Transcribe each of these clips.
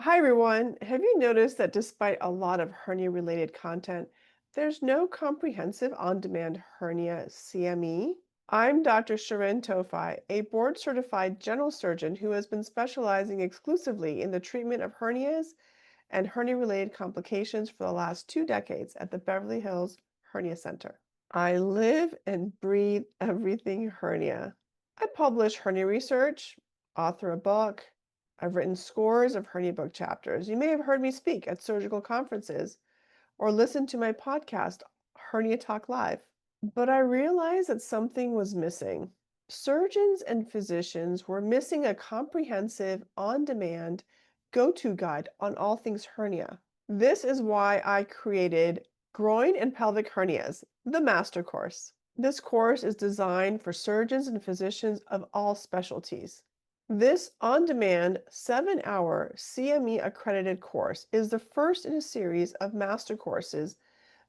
Hi everyone. Have you noticed that despite a lot of hernia-related content, there's no comprehensive on-demand hernia CME? I'm Dr. Shirin Towfigh, a board-certified general surgeon who has been specializing exclusively in the treatment of hernias and hernia-related complications for the last 2 decades at the Beverly Hills Hernia Center. I live and breathe everything hernia. I publish hernia research, author a book. I've written scores of hernia book chapters. You may have heard me speak at surgical conferences or listened to my podcast, Hernia Talk Live. But I realized that something was missing. Surgeons and physicians were missing a comprehensive, on-demand, go-to guide on all things hernia. This is why I created Groin and Pelvic Hernias, the master course. This course is designed for surgeons and physicians of all specialties. This on-demand 7-hour CME-accredited course is the first in a series of master courses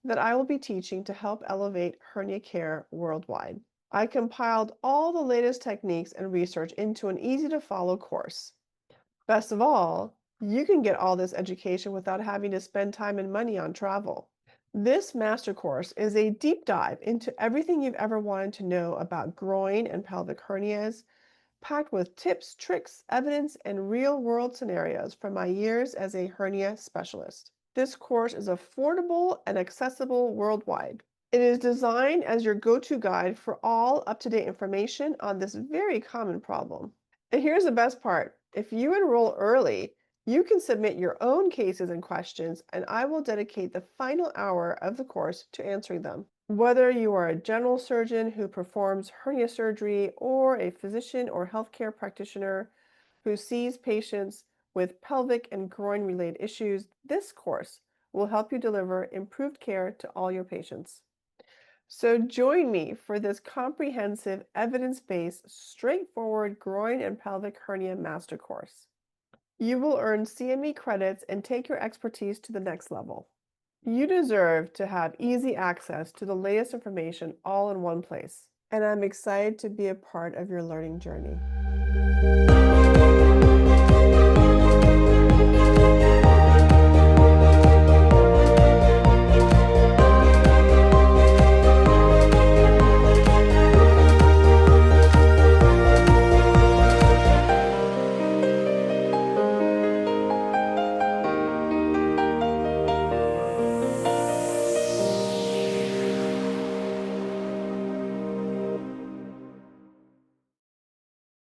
that I will be teaching to help elevate hernia care worldwide. I compiled all the latest techniques and research into an easy-to-follow course. Best of all, you can get all this education without having to spend time and money on travel. This master course is a deep dive into everything you've ever wanted to know about groin and pelvic hernias, packed with tips, tricks, evidence, and real-world scenarios from my years as a hernia specialist. This course is affordable and accessible worldwide. It is designed as your go-to guide for all up-to-date information on this very common problem. And here's the best part. If you enroll early, you can submit your own cases and questions, and I will dedicate the final hour of the course to answering them. Whether you are a general surgeon who performs hernia surgery or a physician or healthcare practitioner who sees patients with pelvic and groin-related issues, this course will help you deliver improved care to all your patients. So join me for this comprehensive, evidence-based, straightforward groin and pelvic hernia master course. You will earn CME credits and take your expertise to the next level. You deserve to have easy access to the latest information all in one place, and I'm excited to be a part of your learning journey.